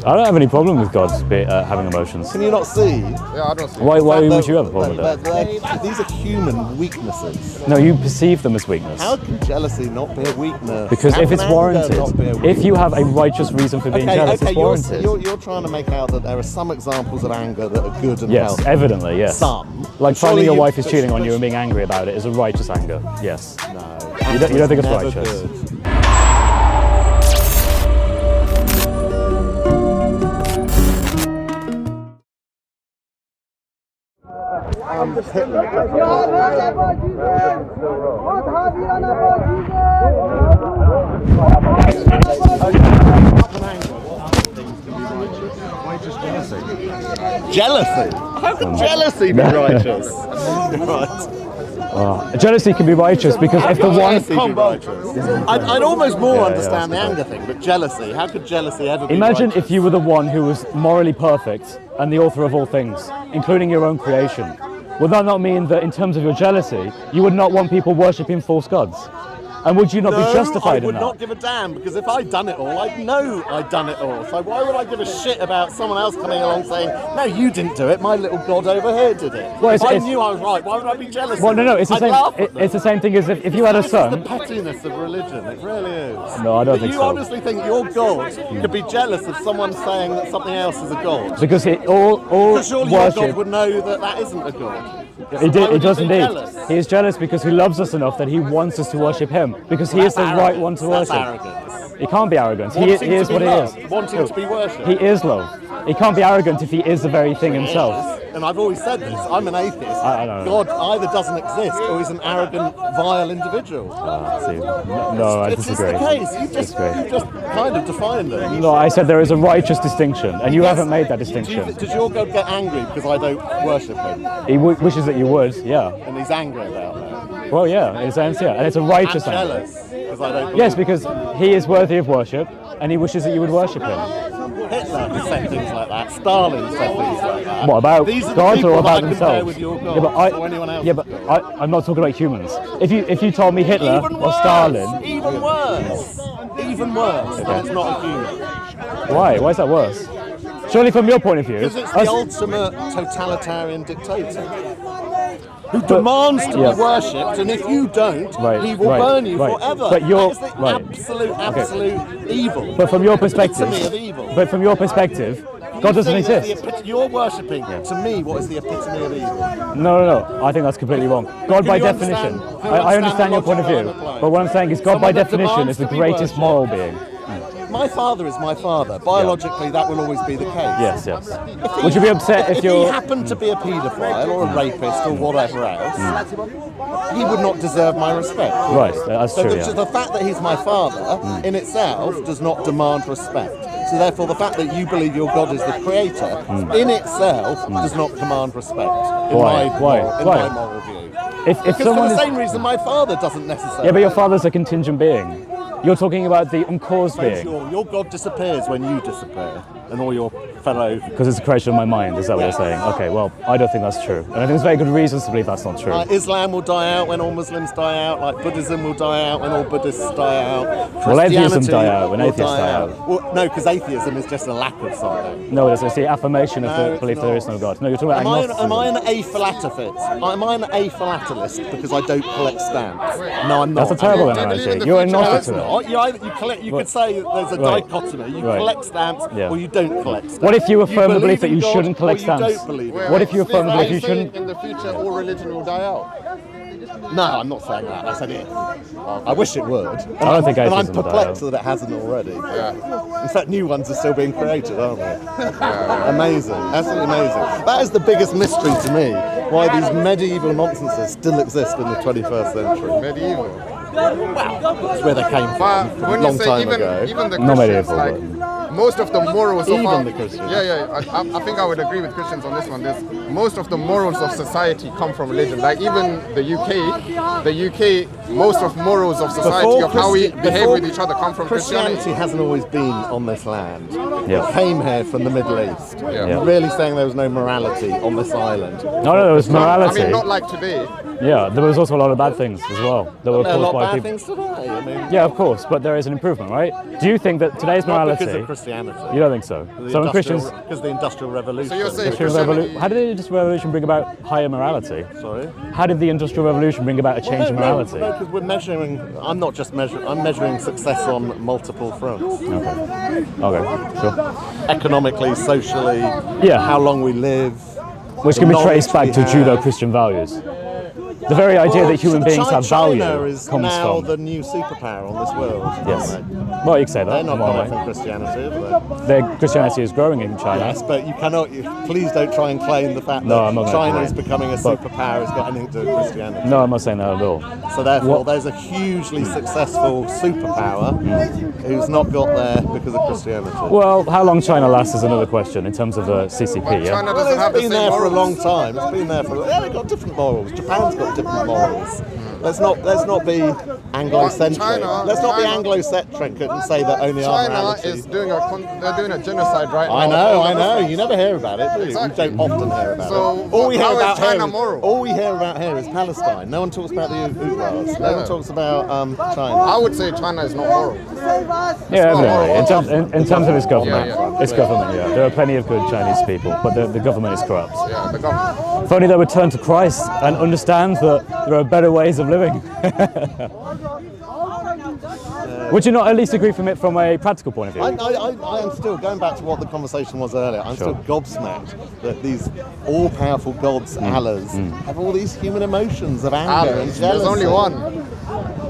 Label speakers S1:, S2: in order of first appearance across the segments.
S1: I don't have any problem with God having emotions.
S2: Can you not see?
S3: Yeah, I don't see.
S1: Why would you have a problem with that?
S2: These are human weaknesses.
S1: No, you perceive them as weakness.
S2: How can jealousy not be a weakness?
S1: Because if it's warranted, if you have a righteous reason for being jealous, it's warranted.
S2: You're trying to make out that there are some examples of anger that are good and
S1: healthy. Yes, evidently, yes.
S2: Some.
S1: Like finding your wife is cheating on you and being angry about it is a righteous anger. Yes.
S2: No.
S1: You don't think it's righteous?
S2: Good. Jealousy? How can jealousy be righteous? Right.
S1: Jealousy can be righteous because if the one...
S2: I'd almost more understand the anger thing, but jealousy, how could jealousy ever be
S1: Imagine
S2: righteous?
S1: if you were the one who was morally perfect and the author of all things, including your own creation. Would that not mean that in terms of your jealousy, you would not want people worshipping false gods? And would you not be justified in that?
S2: I would not give a damn, because if I'd done it all, I'd know I'd done it all. So why would I give a shit about someone else coming along saying, no, you didn't do it, my little god over here did it.
S1: Well,
S2: if I knew I was right, why would I be jealous?
S1: Well, no, it's the same.
S2: Laugh at them.
S1: It's the same thing as if you had a son.
S2: This is the pettiness of religion, it really is.
S1: No, I don't think so.
S2: You honestly think your god could be jealous of someone saying that something else is a god?
S1: Because all
S2: surely
S1: worship...
S2: your god would know that that isn't a god.
S1: He does indeed. He is jealous because he loves us enough that he wants us to worship him, because he is the right one to worship.
S2: Arrogance.
S1: He can't be arrogant. He is what he is.
S2: Wanting to be worshipped.
S1: He is love. He can't be arrogant if he is the very thing himself.
S2: And I've always said this, I'm an atheist.
S1: I don't know.
S2: God either doesn't exist or he's an arrogant, vile individual.
S1: No, I disagree.
S2: It's the case. You just kind of defined it.
S1: No, I said there is a righteous distinction, and you haven't made that distinction.
S2: Does your God get angry because I don't worship him?
S1: He wishes that you would, yeah.
S2: And he's angry about that?
S1: Well, yeah, in a sense, yeah. And it's a righteous anger.
S2: Jealous because I don't.
S1: Yes, because he is worthy of worship, and he wishes that you would worship him.
S2: Hitler said things like that. Stalin said things like that.
S1: What, about God or about
S2: themselves?
S1: themselves? I'm not talking about humans. If you told me Hitler or Stalin...
S2: Even worse. Even worse. Okay. It's not a human.
S1: Why? Why is that worse? Surely from your point of view...
S2: Because it's the ultimate totalitarian dictator who demands to be worshipped, and if you don't, he will burn you forever.
S1: But you're
S2: that is the absolute evil.
S1: But from your perspective, God doesn't exist.
S2: You're worshipping, to me, what is the epitome of evil?
S1: No. I think that's completely wrong. God by definition. I understand your point of view, but what I'm saying is God by definition is the greatest moral being.
S2: My father is my father. Biologically, that will always be the case.
S1: Yes. Would you be upset if
S2: he happened to be a paedophile or a rapist or whatever else, he would not deserve my respect.
S1: Right, that's true,
S2: The fact that he's my father, in itself, does not demand respect. So therefore, the fact that you believe your God is the creator, in itself, does not command respect. In my moral view. Because for the same reason my father doesn't necessarily.
S1: Yeah, but your father's a contingent being. You're talking about the uncaused being.
S2: Your God disappears when you disappear, and all your fellow...
S1: Because it's a creation of my mind, is that what you're saying? Okay, well, I don't think that's true. And I think there's very good reasons to believe that's not true.
S2: Islam will die out when all Muslims die out, like Buddhism will die out when all Buddhists die out.
S1: Well, atheism die out when atheists die out.
S2: Well, no, because atheism is just a lack of something.
S1: No, it's the affirmation of the belief there is no God. No, you're talking about agnosticism.
S2: Am I an aphilatelist because I don't collect stamps? No, I'm not.
S1: That's a terrible analogy. You're agnostic to it.
S2: You could say there's a dichotomy. You collect stamps or you don't collect stamps.
S1: What if you affirm the belief that you shouldn't collect stamps? What if you affirm the belief you shouldn't?
S3: In the future, all religion will die out.
S2: No, I'm not saying that. I said it. I wish it would.
S1: I don't think
S2: I'm perplexed that it hasn't already.
S3: Yeah.
S2: In fact, new ones are still being created, aren't they? Amazing. Absolutely amazing. That is the biggest mystery to me, why these medieval nonsenses still exist in the 21st century.
S3: Medieval?
S2: Well, that's where they came from a long time ago.
S3: Even the Christians, like, most of the morals of
S2: the Christians.
S3: I think I would agree with Christians on this one. Most of the morals of society come from religion. Like even the UK, most of morals of society, of how we behave with each other, come from Christianity.
S2: Christianity hasn't always been on this land. It came here from the Middle East. You're really saying there was no morality on this island?
S1: No, there was morality.
S3: I mean, not like today.
S1: Yeah, there was also a lot of bad things as well that were caused by people.
S2: Things today.
S1: Yeah, of course, but there is an improvement, right? Do you think that today's morality?
S2: Not because of Christianity.
S1: You don't think so? Some Christians.
S2: Because the Industrial Revolution.
S3: So you're saying
S1: How did the Industrial Revolution bring about higher morality?
S2: Sorry?
S1: How did the Industrial Revolution bring about a change in morality?
S2: No, because we're measuring. I'm not just measuring. I'm measuring success on multiple fronts.
S1: Okay, sure.
S2: Economically, socially.
S1: Yeah.
S2: How long we live.
S1: Which can be traced back to Judeo-Christian values. The very idea that human beings have value
S2: China is
S1: comes
S2: now
S1: from.
S2: the new superpower on this world.
S1: Yes.
S2: Aren't they?
S1: Well, you can say that.
S2: They're not
S1: in one
S2: coming
S1: way.
S2: from Christianity, are they?
S1: Their Christianity is growing in China.
S2: Yes, but you cannot. Please don't try and claim the fact
S1: No, I'm not
S2: that
S1: gonna
S2: China
S1: claim.
S2: is becoming a
S1: But-
S2: superpower has got anything to do with Christianity.
S1: No, I'm not saying that at all.
S2: So therefore,
S1: What-
S2: there's a hugely successful superpower who's not got there because of Christianity.
S1: Well, how long China lasts is another question in terms of the CCP. Yeah.
S3: China
S2: Well,
S3: doesn't have
S2: it's
S3: the
S2: been
S3: same
S2: there for a long
S3: morals.
S2: time. It's been there for. Yeah, they've got different morals. Japan's got different morals. Let's not be Anglo-centric.
S3: China-
S2: Let's not be
S3: China-
S2: Anglo-centric and say that only our
S3: China
S2: morality.
S3: is doing they're doing a genocide right
S2: I
S3: now.
S2: know. You never hear about it, do you?
S3: Exactly.
S2: We don't often hear about
S3: So,
S2: it. All we hear
S3: how is
S2: about
S3: China
S2: here
S3: moral?
S2: all we hear about here is Palestine. No one talks about the Uyghurs. No one talks about China.
S3: I would say China is not moral.
S1: Yeah, evidently.
S3: moral.
S1: In terms of its government,
S3: Yeah.
S1: its government, yeah. There are plenty of good Chinese people, but the government is corrupt.
S3: Yeah, the government.
S1: If only they would turn to Christ and understand that there are better ways of living. Would you not at least agree from a practical point of view?
S2: I am still going back to what the conversation was earlier. I'm
S1: Sure.
S2: still gobsmacked that these all-powerful gods, Allahs, have all these human emotions of anger and
S3: There's
S2: jealousy.
S3: only one.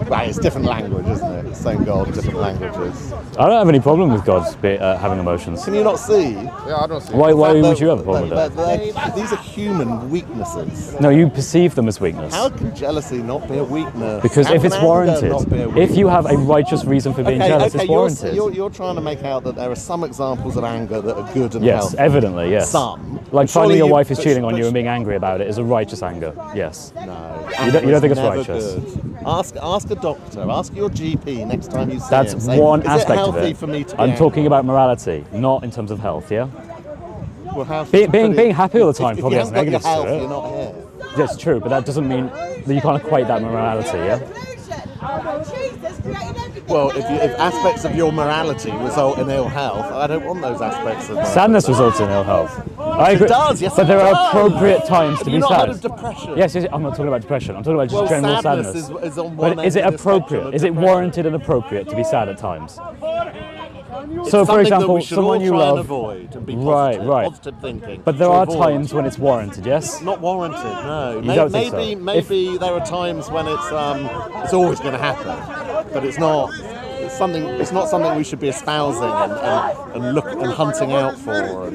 S2: Right, it's different language, isn't it? It's same God, different languages.
S1: I don't have any problem with gods having emotions.
S2: Can you not see?
S3: Yeah, I don't see.
S1: Why
S3: it.
S1: would you have a problem with that?
S2: These are human weaknesses.
S1: No, you perceive them as weakness.
S2: How can jealousy not be a weakness?
S1: Because
S2: How
S1: if
S2: can
S1: it's
S2: anger
S1: warranted,
S2: not be a
S1: if you have a
S2: weakness?
S1: righteous reason for being jealous, it's warranted.
S2: You're trying to make out that there are some examples of anger that are good and
S1: Yes,
S2: healthy.
S1: evidently, yes.
S2: Some.
S1: Like
S2: Surely
S1: finding your
S2: you-
S1: wife is
S2: but-
S1: cheating on
S2: but-
S1: you and being angry about it is a righteous anger. Yes.
S2: No.
S1: You don't think it's
S2: never
S1: righteous?
S2: good. Ask a doctor. Ask your GP next time you see
S1: That's
S2: him. Say,
S1: one
S2: is
S1: aspect
S2: it
S1: of
S2: healthy
S1: it.
S2: for me to be
S1: I'm
S2: angry?
S1: talking about morality, not in terms of health. Yeah.
S2: Well, how-
S1: Being happy all the time
S2: if
S1: probably
S2: you
S1: has
S2: haven't got
S1: negatives
S2: your health,
S1: to it.
S2: you're not here.
S1: That's true, but that doesn't mean that you can't equate that morality. Yeah.
S2: Well, if aspects of your morality result in ill health, I don't want those aspects of morality.
S1: Sadness results in ill health. I agree.
S2: does, yes,
S1: but
S2: it
S1: there are
S2: does.
S1: appropriate times to
S2: Have
S1: be
S2: you not
S1: sad.
S2: heard of depression?
S1: Yes, I'm not talking about depression. I'm talking about just
S2: Well,
S1: general
S2: sadness
S1: sadness.
S2: is on one
S1: But is it
S2: end of the spectrum
S1: appropriate?
S2: of
S1: Is it
S2: depression.
S1: warranted and appropriate to be sad at times?
S2: It's
S1: So, for
S2: something that
S1: example,
S2: we should
S1: someone
S2: all
S1: you
S2: try
S1: love.
S2: and avoid and be
S1: Right,
S2: positive,
S1: right.
S2: positive thinking.
S1: But there
S2: to
S1: are
S2: avoid.
S1: times when it's warranted. Yes.
S2: Not warranted, no.
S1: You don't think so?
S2: Maybe there are times when it's always going to happen, but it's not. It's not something we should be espousing and hunting out for.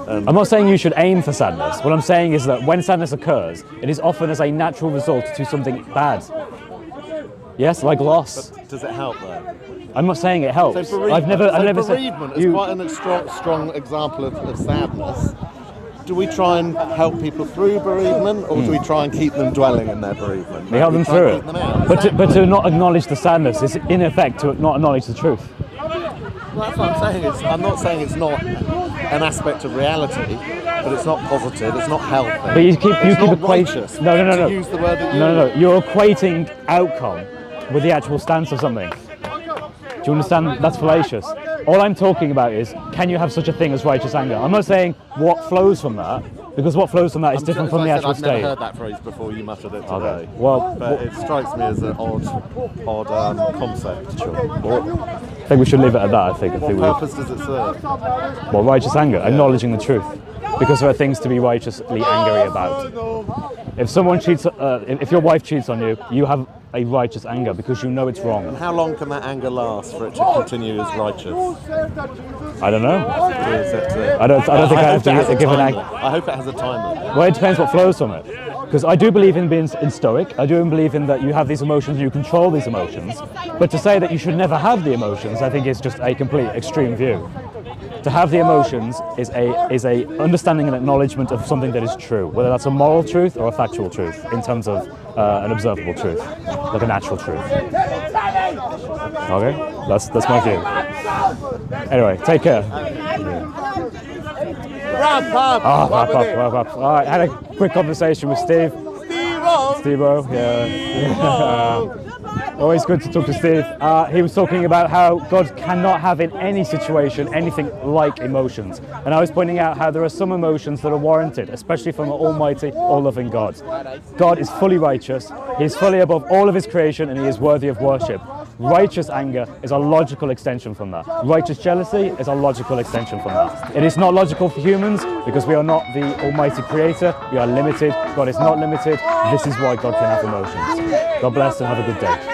S1: I'm not saying you should aim for sadness. What I'm saying is that when sadness occurs, it is often as a natural result to something bad. Yes, like loss.
S2: Does it help though?
S1: I'm not saying it helps.
S2: So
S1: I've never said
S2: bereavement is quite a strong example of sadness. Do we try and help people through bereavement, or do we try and keep them dwelling in their bereavement?
S1: We help them
S2: try and
S1: through
S2: keep
S1: it.
S2: them out?
S1: But to not acknowledge the sadness is in effect to not acknowledge the truth.
S2: Well, that's what I'm saying. I'm not saying it's not an aspect of reality, but it's not positive. It's not healthy.
S1: But you keep
S2: it's not
S1: equating.
S2: righteous.
S1: No.
S2: To use the word that you
S1: No.
S2: use.
S1: You're equating outcome with the actual stance of something. Do you understand? That's fallacious. All I'm talking about is, can you have such a thing as righteous anger? I'm not saying what flows from that, because what flows from that is different from the actual
S2: I've
S1: state.
S2: never heard that phrase before you muttered it today.
S1: Okay. Well,
S2: but it strikes me as an odd concept.
S1: Sure. I think we should leave it at that. I think
S2: What
S1: we.
S2: purpose does it serve?
S1: Well, righteous anger, acknowledging the truth, because there are things to be righteously angry about. If someone cheats, if your wife cheats on you, you have a righteous anger because you know it's wrong.
S2: And how long can that anger last for it to continue as righteous?
S1: I don't know.
S2: I
S1: don't think I have to give an
S2: I hope it has a time limit.
S1: Well, it depends what flows from it. Because I do believe in being in stoic. I do believe in that you have these emotions and you control these emotions. But to say that you should never have the emotions, I think is just a complete extreme view. To have the emotions is a understanding and acknowledgement of something that is true, whether that's a moral truth or a factual truth, in terms of an observable truth, like a natural truth. Okay, that's my view. Anyway, take care.
S2: Wrap up!
S1: Wrap up. All right, I had a quick conversation with Steve.
S2: Steve-O!
S1: Steve-o. Yeah. Always good to talk to Steve. He was talking about how God cannot have in any situation anything like emotions. And I was pointing out how there are some emotions that are warranted, especially from an almighty, all-loving God. God is fully righteous, he is fully above all of his creation, and he is worthy of worship. Righteous anger is a logical extension from that. Righteous jealousy is a logical extension from that. It is not logical for humans because we are not the almighty creator, we are limited. God is not limited. This is why God can have emotions. God bless and have a good day.